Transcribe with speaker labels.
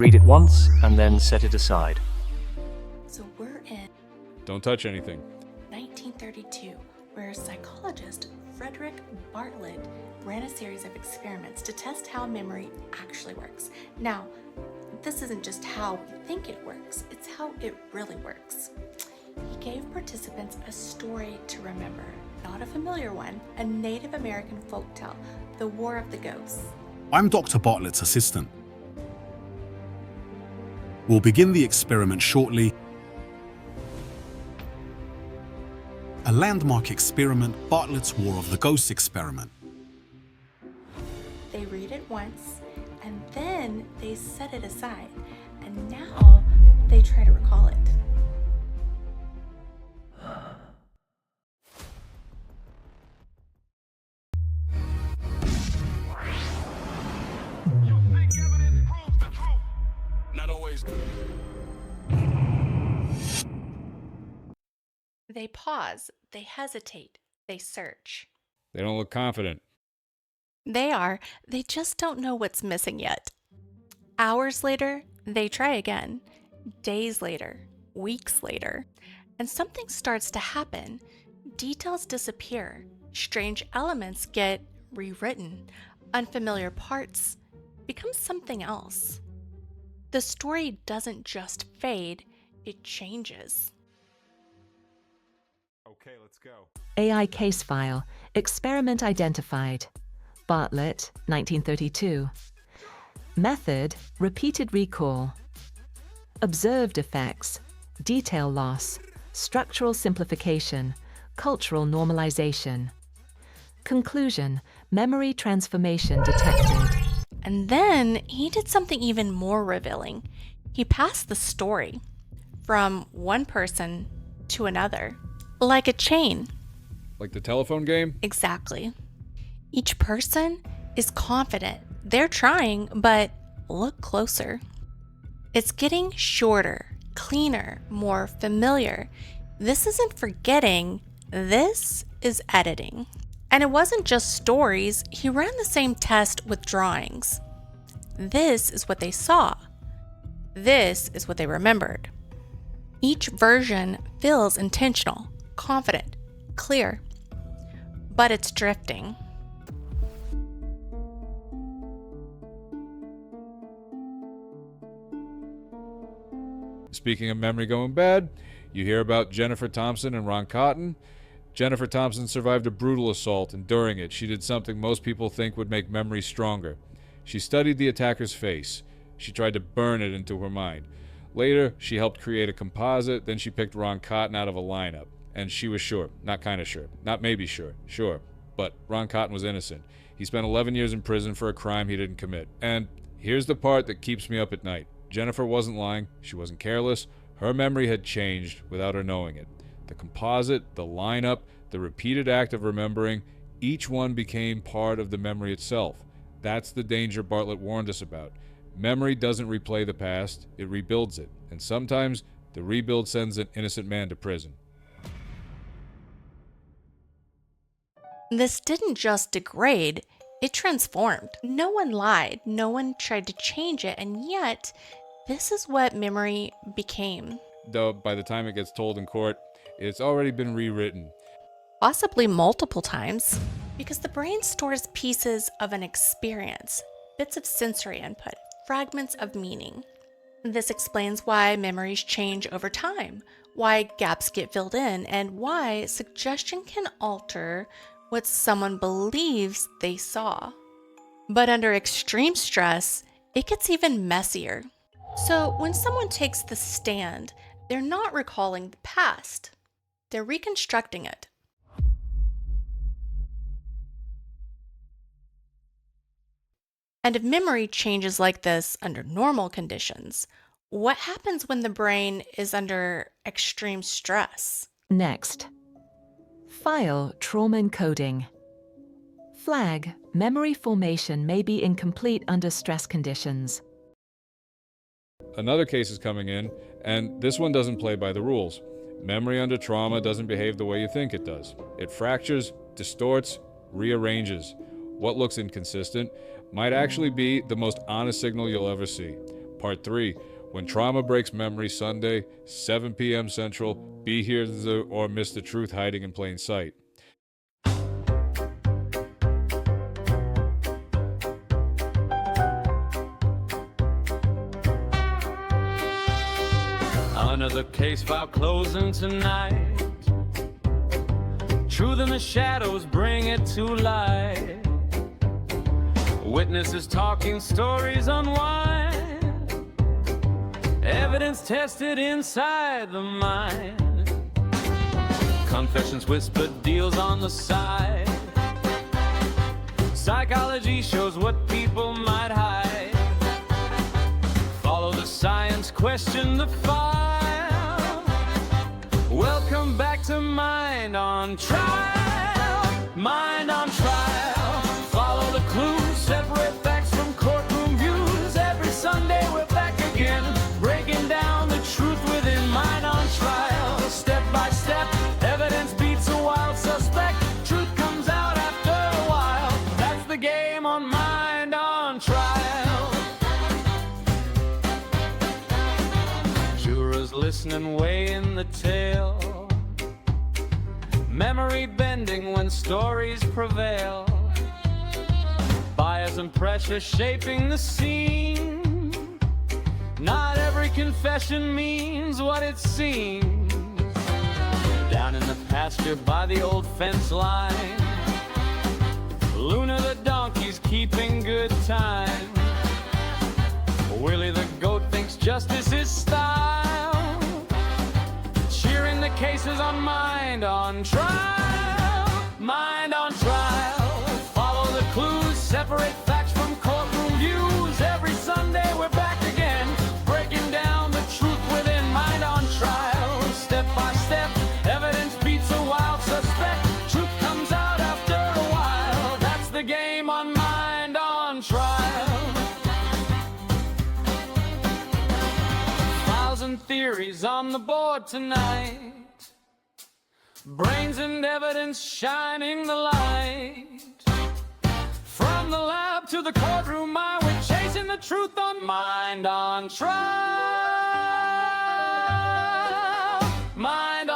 Speaker 1: Read it once and then set it aside.
Speaker 2: So we're in
Speaker 3: Don't touch anything.
Speaker 2: 1932, where psychologist Frederic Bartlett ran a series of experiments to test how memory actually works. Now, this isn't just how we think it works, it's how it really works. He gave participants a story to remember, not a familiar one, a Native American folktale, The War of the Ghosts.
Speaker 4: I'm Dr. Bartlett's assistant. We'll begin the experiment shortly. A landmark experiment, Bartlett's War of the Ghosts experiment.
Speaker 2: They read it once, and then they set it aside, and now they try to recall it.
Speaker 3: Not always.
Speaker 2: They pause, they hesitate, they search.
Speaker 3: They don't look confident.
Speaker 2: They are, they just don't know what's missing yet. Hours later, they try again. Days later, weeks later, and something starts to happen. Details disappear, strange elements get rewritten, unfamiliar parts become something else. The story doesn't just fade, it changes.
Speaker 3: Okay, let's go.
Speaker 5: AI case file, experiment identified. Bartlett, 1932. Method, repeated recall. Observed effects, detail loss, structural simplification, cultural normalization. Conclusion, memory transformation detected.
Speaker 2: And then he did something even more revealing. He passed the story from one person to another, like a chain.
Speaker 3: Like the telephone game?
Speaker 2: Exactly. Each person is confident. They're trying, but look closer. It's getting shorter, cleaner, more familiar. This isn't forgetting, this is editing. And it wasn't just stories, he ran the same test with drawings. This is what they saw. This is what they remembered. Each version feels intentional, confident, clear, but it's drifting.
Speaker 3: Speaking of memory going bad, you hear about Jennifer Thompson and Ron Cotton. Jennifer Thompson survived a brutal assault, and during it, she did something most people think would make memory stronger. She studied the attacker's face. She tried to burn it into her mind. Later, she helped create a composite, then she picked Ron Cotton out of a lineup. And she was sure, not kind of sure, not maybe sure, sure. But Ron Cotton was innocent. He spent 11 years in prison for a crime he didn't commit. And here's the part that keeps me up at night. Jennifer wasn't lying. She wasn't careless. Her memory had changed without her knowing it. The composite, the lineup, the repeated act of remembering, each one became part of the memory itself. That's the danger Bartlett warned us about. Memory doesn't replay the past, it rebuilds it. And sometimes, the rebuild sends an innocent man to prison.
Speaker 2: This didn't just degrade, it transformed. No one lied, no one tried to change it, and yet, this is what memory became.
Speaker 3: Though by the time it gets told in court, it's already been rewritten.
Speaker 2: Possibly multiple times, because the brain stores pieces of an experience, bits of sensory input, fragments of meaning. This explains why memories change over time, why gaps get filled in, and why suggestion can alter what someone believes they saw. But under extreme stress, it gets even messier. So when someone takes the stand, they're not recalling the past, they're reconstructing it. And if memory changes like this under normal conditions, what happens when the brain is under extreme stress?
Speaker 5: Next. File trauma encoding. Flag, memory formation may be incomplete under stress conditions.
Speaker 3: Another case is coming in, and this one doesn't play by the rules. Memory under trauma doesn't behave the way you think it does. It fractures, distorts, rearranges. What looks inconsistent might actually be the most honest signal you'll ever see. Part 3, When Trauma Breaks Memory, Sunday, 7 p.m. Central. Be here or miss the truth hiding in plain sight.
Speaker 6: Another case file closing tonight. Truth in the shadows bring it to light. Witnesses talking, stories unwind. Evidence tested inside the mind. Confessions whispered, deals on the side. Psychology shows what people might hide. Follow the science, question the file. Welcome back to Mind on Trial. Mind on Trial. Follow the clues, separate facts from courtroom views. Every Sunday we're back again, breaking down the truth within Mind on Trial. Step by step, evidence beats a wild suspect. Truth comes out after a while. That's the game on Mind on Trial. Jurors listening, weighing the tale. Memory bending when stories prevail. Bias and pressure shaping the scene. Not every confession means what it seems. Down in the pasture by the old fence line, Luna the donkey's keeping good time. Willie the goat thinks justice is style. Cheering the cases on Mind on Trial. Mind on Trial. Follow the clues, separate facts from courtroom views. Every Sunday we're back again, breaking down the truth within Mind on Trial. Step by step, evidence beats a wild suspect. Truth comes out after a while. That's the game on Mind on Trial. Files and theories on the board tonight. Brains and evidence shining the light. From the lab to the courtroom, we're chasing the truth on Mind on Trial. Mind